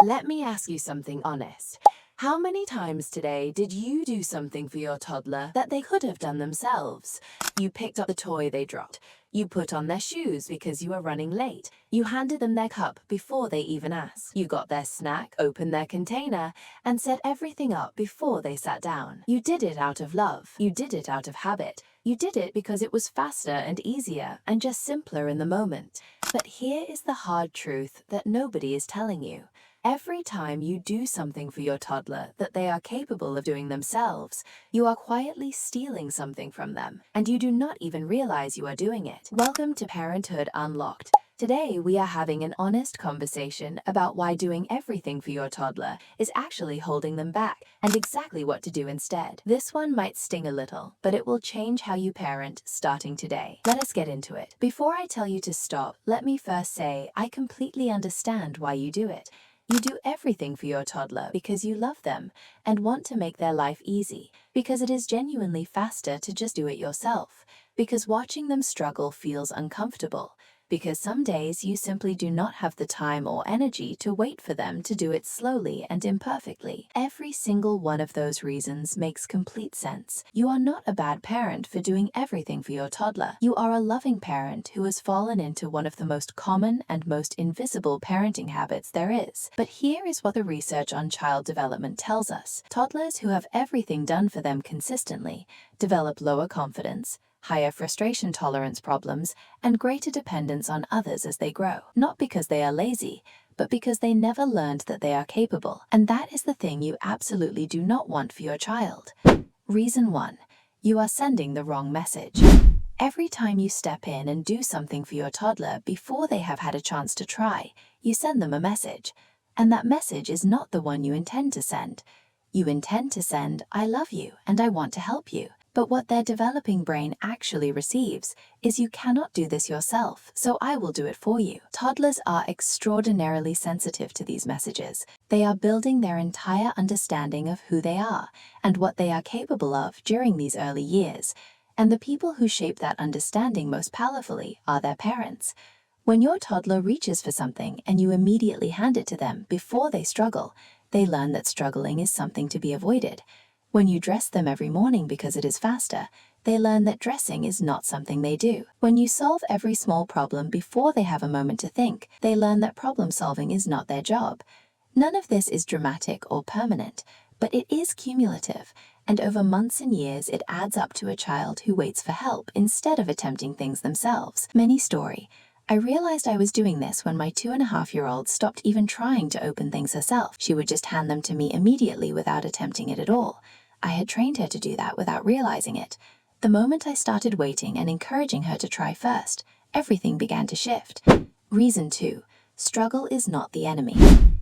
Let me ask you something honest. How many times today did you do something for your toddler that they could have done themselves? You picked up the toy they dropped. You put on their shoes because you were running late. You handed them their cup before they even asked. You got their snack, opened their container, and set everything up before they sat down. You did it out of love. You did it out of habit. You did it because it was faster and easier and just simpler in the moment. But here is the hard truth that nobody is telling you. Every time you do something for your toddler that they are capable of doing themselves, you are quietly stealing something from them, and you do not even realize you are doing it. Welcome to Parenthood Unlocked. Today, we are having an honest conversation about why doing everything for your toddler is actually holding them back and exactly what to do instead. This one might sting a little, but it will change how you parent starting today. Let us get into it. Before I tell you to stop, let me first say I completely understand why you do it. You do everything for your toddler because you love them and want to make their life easy, because it is genuinely faster to just do it yourself, because watching them struggle feels uncomfortable, because some days you simply do not have the time or energy to wait for them to do it slowly and imperfectly. Every single one of those reasons makes complete sense. You are not a bad parent for doing everything for your toddler. You are a loving parent who has fallen into one of the most common and most invisible parenting habits there is. But here is what the research on child development tells us. Toddlers who have everything done for them consistently develop lower confidence, higher frustration tolerance problems, and greater dependence on others as they grow. Not because they are lazy, but because they never learned that they are capable. And that is the thing you absolutely do not want for your child. Reason 1. You are sending the wrong message. Every time you step in and do something for your toddler before they have had a chance to try, you send them a message. And that message is not the one you intend to send. You intend to send, "I love you and I want to help you." But what their developing brain actually receives is, "You cannot do this yourself, so I will do it for you." Toddlers are extraordinarily sensitive to these messages. They are building their entire understanding of who they are and what they are capable of during these early years. And the people who shape that understanding most powerfully are their parents. When your toddler reaches for something and you immediately hand it to them before they struggle, they learn that struggling is something to be avoided. When you dress them every morning because it is faster, they learn that dressing is not something they do. When you solve every small problem before they have a moment to think, they learn that problem solving is not their job. None of this is dramatic or permanent, but it is cumulative, and over months and years it adds up to a child who waits for help instead of attempting things themselves. Mini story. I realized I was doing this when my 2.5-year-old stopped even trying to open things herself. She would just hand them to me immediately without attempting it at all. I had trained her to do that without realizing it. The moment I started waiting and encouraging her to try first, everything began to shift. Reason 2. Struggle is not the enemy.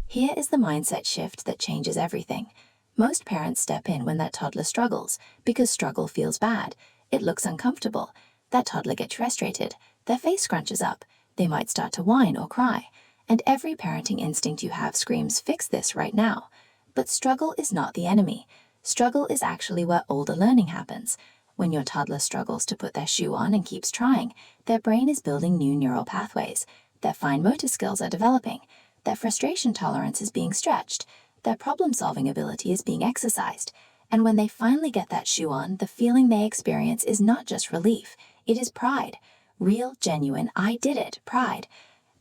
Here is the mindset shift that changes everything. Most parents step in when that toddler struggles because struggle feels bad. It looks uncomfortable. That toddler gets frustrated. Their face scrunches up. They might start to whine or cry. And every parenting instinct you have screams, "Fix this right now." But struggle is not the enemy. Struggle is actually where older learning happens. When your toddler struggles to put their shoe on and keeps trying, their brain is building new neural pathways. Their fine motor skills are developing. Their frustration tolerance is being stretched. Their problem-solving ability is being exercised. And when they finally get that shoe on, the feeling they experience is not just relief. It is pride. Real, genuine, "I did it" pride.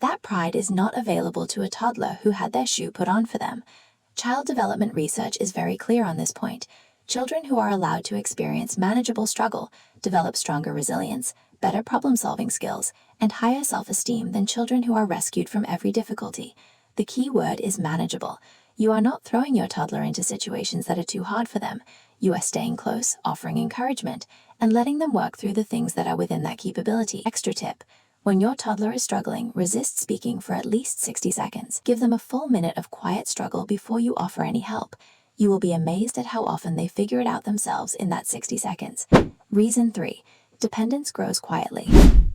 That pride is not available to a toddler who had their shoe put on for them. Child development research is very clear on this point. Children who are allowed to experience manageable struggle develop stronger resilience, better problem-solving skills, and higher self-esteem than children who are rescued from every difficulty. The key word is manageable. You are not throwing your toddler into situations that are too hard for them. You are staying close, offering encouragement, and letting them work through the things that are within that capability. Extra tip. When your toddler is struggling, resist speaking for at least 60 seconds. Give them a full minute of quiet struggle before you offer any help. You will be amazed at how often they figure it out themselves in that 60 seconds. Reason 3. Dependence grows quietly.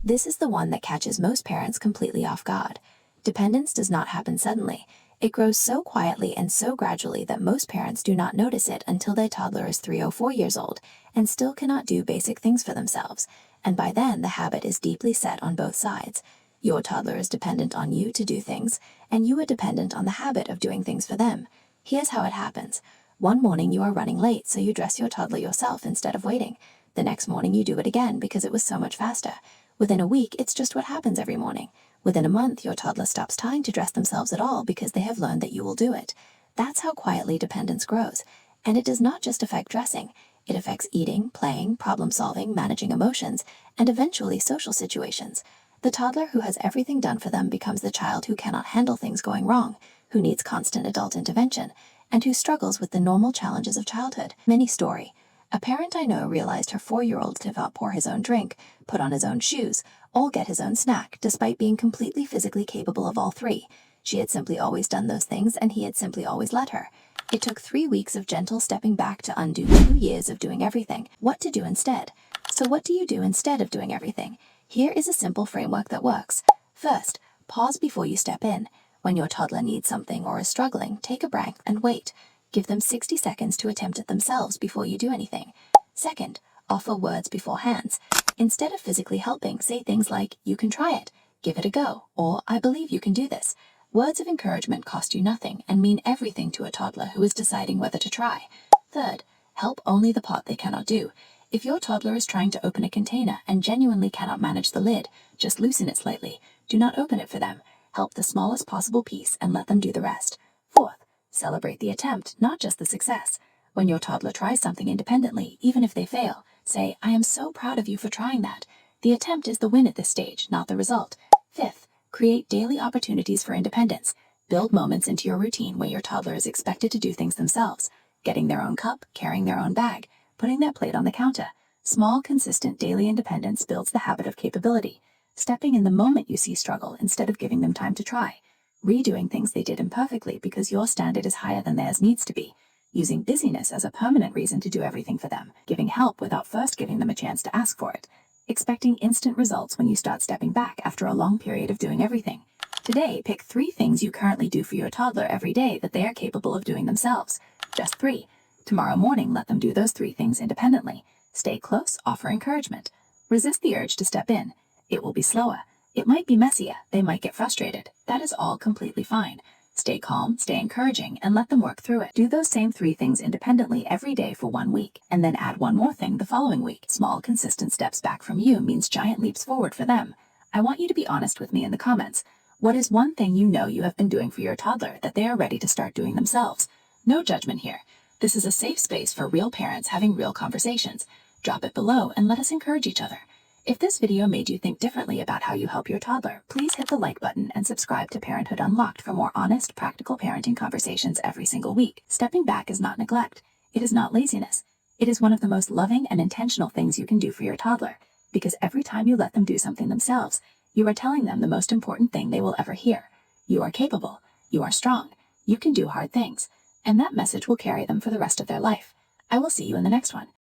This is the one that catches most parents completely off guard. Dependence does not happen suddenly. It grows so quietly and so gradually that most parents do not notice it until their toddler is 3 or 4 years old and still cannot do basic things for themselves. And by then, the habit is deeply set on both sides. Your toddler is dependent on you to do things, and you are dependent on the habit of doing things for them. Here's how it happens. One morning you are running late, so you dress your toddler yourself instead of waiting. The next morning you do it again because it was so much faster. Within a week, it's just what happens every morning. Within a month, your toddler stops trying to dress themselves at all because they have learned that you will do it. That's how quietly dependence grows. And it does not just affect dressing. It affects eating, playing, problem-solving, managing emotions, and eventually social situations. The toddler who has everything done for them becomes the child who cannot handle things going wrong, who needs constant adult intervention, and who struggles with the normal challenges of childhood. Mini story. A parent I know realized her 4-year-old could not pour his own drink, put on his own shoes, or get his own snack, despite being completely physically capable of all three. She had simply always done those things, and he had simply always let her. It took 3 weeks of gentle stepping back to undo 2 years of doing everything. What to do instead? So what do you do instead of doing everything? Here is a simple framework that works. First, pause before you step in. When your toddler needs something or is struggling, take a breath and wait. Give them 60 seconds to attempt it themselves before you do anything. Second, offer words before hands. Instead of physically helping, say things like, "You can try it," "Give it a go," or "I believe you can do this." Words of encouragement cost you nothing and mean everything to a toddler who is deciding whether to try. Third, help only the part they cannot do. If your toddler is trying to open a container and genuinely cannot manage the lid, just loosen it slightly. Do not open it for them. Help the smallest possible piece and let them do the rest. Fourth, celebrate the attempt, not just the success. When your toddler tries something independently, even if they fail, say, "I am so proud of you for trying that." The attempt is the win at this stage, not the result. Fifth, create daily opportunities for independence. Build moments into your routine where your toddler is expected to do things themselves. Getting their own cup, carrying their own bag, putting their plate on the counter. Small, consistent daily independence builds the habit of capability. Stepping in the moment you see struggle instead of giving them time to try. Redoing things they did imperfectly because your standard is higher than theirs needs to be. Using busyness as a permanent reason to do everything for them. Giving help without first giving them a chance to ask for it. Expecting instant results when you start stepping back after a long period of doing everything. Today, pick 3 things you currently do for your toddler every day that they are capable of doing themselves. Just 3. Tomorrow morning, let them do those 3 things independently. Stay close, offer encouragement. Resist the urge to step in. It will be slower. It might be messier. They might get frustrated. That is all completely fine. Stay calm, stay encouraging, and let them work through it. Do those same 3 things independently every day for 1 week, and then add 1 more thing the following week. Small, consistent steps back from you means giant leaps forward for them. I want you to be honest with me in the comments. What is one thing you know you have been doing for your toddler that they are ready to start doing themselves? No judgment here. This is a safe space for real parents having real conversations. Drop it below and let us encourage each other. If this video made you think differently about how you help your toddler, please hit the like button and subscribe to Parenthood Unlocked for more honest, practical parenting conversations every single week. Stepping back is not neglect. It is not laziness. It is one of the most loving and intentional things you can do for your toddler, because every time you let them do something themselves, you are telling them the most important thing they will ever hear. You are capable. You are strong. You can do hard things. And that message will carry them for the rest of their life. I will see you in the next one.